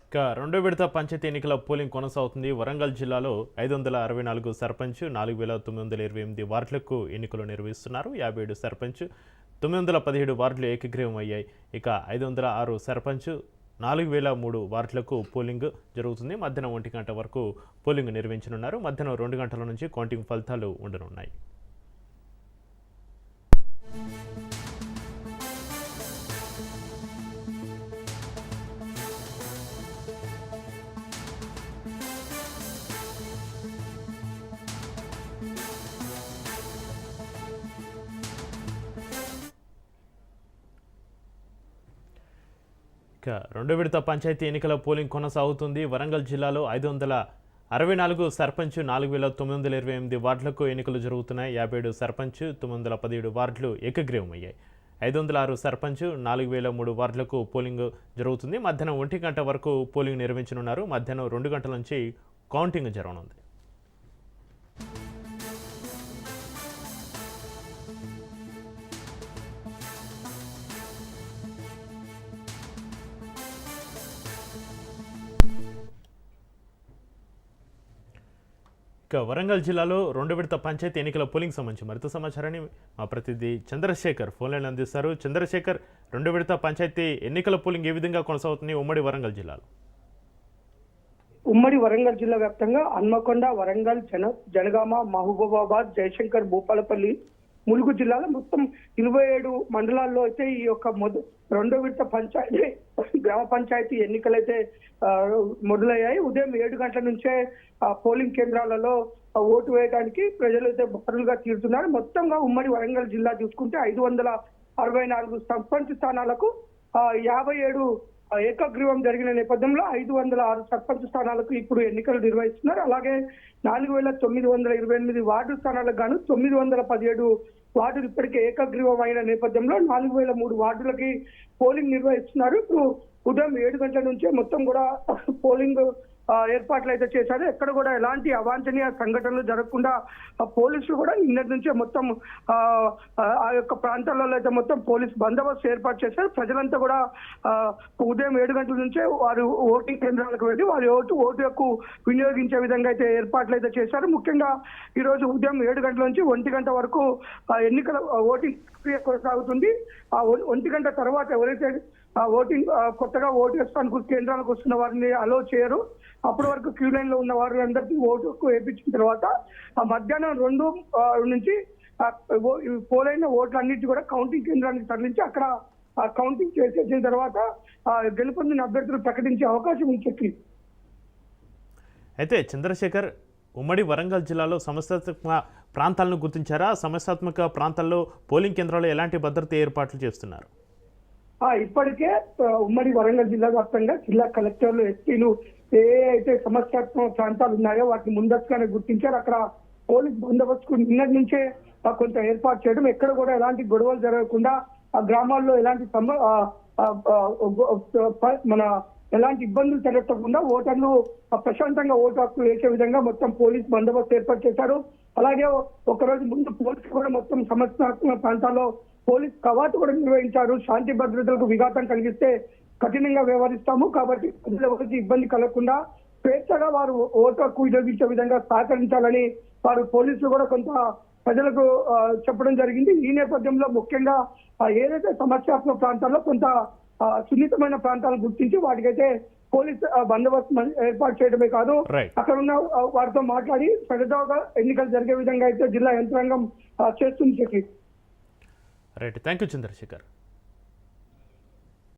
ఇక రెండో విడత పంచాయతీ ఎన్నికల పోలింగ్ కొనసాగుతుంది. వరంగల్ జిల్లాలో 564 సర్పంచ్, 4928 వార్డులకు ఎన్నికలు నిర్వహిస్తున్నారు. 57 సర్పంచ్, 917 వార్డులు ఏకగ్రీవం అయ్యాయి. ఇక 506 సర్పంచ్, 4003 వార్డులకు పోలింగ్ జరుగుతుంది. మధ్యాహ్నం 1 గంట వరకు పోలింగ్ నిర్వహించనున్నారు. మధ్యాహ్నం 2 గంటల నుంచి కౌంటింగ్ ఫలితాలు ఉండనున్నాయి. రెండో విడత పంచాయతీ ఎన్నికల పోలింగ్ కొనసాగుతుంది. వరంగల్ జిల్లాలో 564 సర్పంచ్, 4928 వార్డులకు ఎన్నికలు జరుగుతున్నాయి. 57 సర్పంచ్, 917 వార్డులు ఏకగ్రీవం అయ్యాయి. 506 సర్పంచ్, 4003 వార్డులకు పోలింగ్ జరుగుతుంది. మధ్యాహ్నం 1 గంట వరకు పోలింగ్ నిర్వహించనున్నారు. మధ్యాహ్నం 2 గంటల నుంచి కౌంటింగ్ జరగనుంది. ఇక వరంగల్ జిల్లాలో రెండో విడత పంచాయతీ ఎన్నికల పోలింగ్ సంబంధించి మరింత సమాచారాన్ని మా ప్రతినిధి చంద్రశేఖర్ ఫోన్ లైన్ అందిస్తారు. చంద్రశేఖర్, రెండో విడత పంచాయతీ ఎన్నికల పోలింగ్ ఏ విధంగా కొనసాగుతుంది ఉమ్మడి వరంగల్ జిల్లాలో? ఉమ్మడి వరంగల్ జిల్లా వ్యాప్తంగా హన్మకొండ, వరంగల్, జనగామ, మహబూబాబాద్, జయశంకర్, భూపాలపల్లి, ములుగు జిల్లాలో మొత్తం 27 మండలాల్లో అయితే ఈ యొక్క రెండో విడత పంచాయతీ గ్రామ పంచాయతీ ఎన్నికలైతే మొదలయ్యాయి. ఉదయం 7 గంటల నుంచే పోలింగ్ కేంద్రాలలో ఓటు వేయడానికి ప్రజలు అయితే బారులుగా తీరుతున్నారు. మొత్తంగా ఉమ్మడి వరంగల్ జిల్లా చూసుకుంటే 564 సర్పంచ్ స్థానాలకు 57 ఏకగ్రీవం జరిగిన నేపథ్యంలో 506 సర్పంచ్ స్థానాలకు ఇప్పుడు ఎన్నికలు నిర్వహిస్తున్నారు. అలాగే 4928 వార్డు స్థానాలకు గాను 917 వార్డులు ఇప్పటికే ఏకగ్రీవం అయిన నేపథ్యంలో 4003 వార్డులకి పోలింగ్ నిర్వహిస్తున్నారు. ఇప్పుడు ఉదయం 7 గంటల నుంచే మొత్తం కూడా పోలింగ్ ఏర్పాట్లు అయితే చేశారు. ఎక్కడ కూడా ఎలాంటి అవాంఛనీయ సంఘటనలు జరగకుండా పోలీసులు కూడా నిన్నటి నుంచే మొత్తం ఆ యొక్క ప్రాంతాలలో అయితే మొత్తం పోలీస్ బందోబస్తు ఏర్పాటు చేశారు. ప్రజలంతా కూడా ఉదయం 7 గంటల నుంచే వారు ఓటింగ్ కేంద్రాలకు వెళ్ళి వారి ఓటు యొక్క వినియోగించే విధంగా అయితే ఏర్పాట్లు అయితే చేశారు. ముఖ్యంగా ఈ రోజు ఉదయం 7 గంటల నుంచి 1 గంట వరకు ఎన్నికల ఓటింగ్ ప్రక్రియ కొనసాగుతుంది. ఆ 1 గంట తర్వాత ఎవరైతే ఓటింగ్ కొత్తగా ఓటు వేసుకోవడానికి కేంద్రాలకు వస్తున్న వారిని అలో చేయరు. అప్పటి వరకు క్యూ లైన్ లో ఉన్న వారందరికీ ఓటుకు వేయించిన తర్వాత మధ్యాహ్నం 2 నుంచి పోలైన ఓట్లన్నిటి కూడా కౌంటింగ్ కేంద్రానికి తరలించి అక్కడ కౌంటింగ్ చేసేసిన తర్వాత గెలుపొందిన అభ్యర్థులు ప్రకటించే అవకాశం ఉంది. అయితే చంద్రశేఖర్, ఉమ్మడి వరంగల్ జిల్లాలో సమస్యాత్మక ప్రాంతాలను గుర్తించారా? సమస్యాత్మక ప్రాంతాల్లో పోలింగ్ కేంద్రాల్లో ఎలాంటి భద్రత ఏర్పాట్లు చేస్తున్నారు? ఇప్పటికే ఉమ్మడి వరంగల్ జిల్లా వ్యాప్తంగా జిల్లా కలెక్టర్లు, ఎస్పీలు ఏ అయితే సమస్యాత్మక ప్రాంతాలు ఉన్నాయో వాటిని ముందస్తుగానే గుర్తించారు. అక్కడ పోలీస్ బందోబస్తుకు నిన్నటి నుంచే కొంత ఏర్పాటు చేయడం, ఎక్కడ కూడా ఎలాంటి గొడవలు జరగకుండా ఆ గ్రామాల్లో ఎలాంటి ఎలాంటి ఇబ్బందులు జరగకుండా ఓటర్లు ప్రశాంతంగా ఓటు హక్కు వేసే విధంగా మొత్తం పోలీస్ బందోబస్తు ఏర్పాటు చేశారు. అలాగే ఒకరోజు ముందు పోలీసులు కూడా మొత్తం సమస్యాత్మక ప్రాంతాల్లో పోలీస్ కవాతు కూడా నిర్వహించారు. శాంతి భద్రతలకు విఘాతం కలిగిస్తే కఠినంగా వ్యవహరిస్తాము కాబట్టి ప్రజలకు ఇబ్బంది కలగకుండా స్వేచ్ఛగా వారు ఓటు హక్కు వినియోగించే విధంగా సహకరించాలని వారు పోలీసులు కూడా కొంత ప్రజలకు చెప్పడం జరిగింది. ఈ నేపథ్యంలో ముఖ్యంగా ఏదైతే సమస్యాత్మక ప్రాంతాల్లో కొంత సున్నితమైన ప్రాంతాలను గుర్తించి వాటికైతే పోలీస్ బందోబస్తు ఏర్పాటు చేయడమే కాదు, అక్కడ ఉన్న వారితో మాట్లాడి సజావుగా ఎన్నికలు జరిగే విధంగా అయితే జిల్లా యంత్రాంగం చేస్తుంది. Right, thank you Chandrasekhar.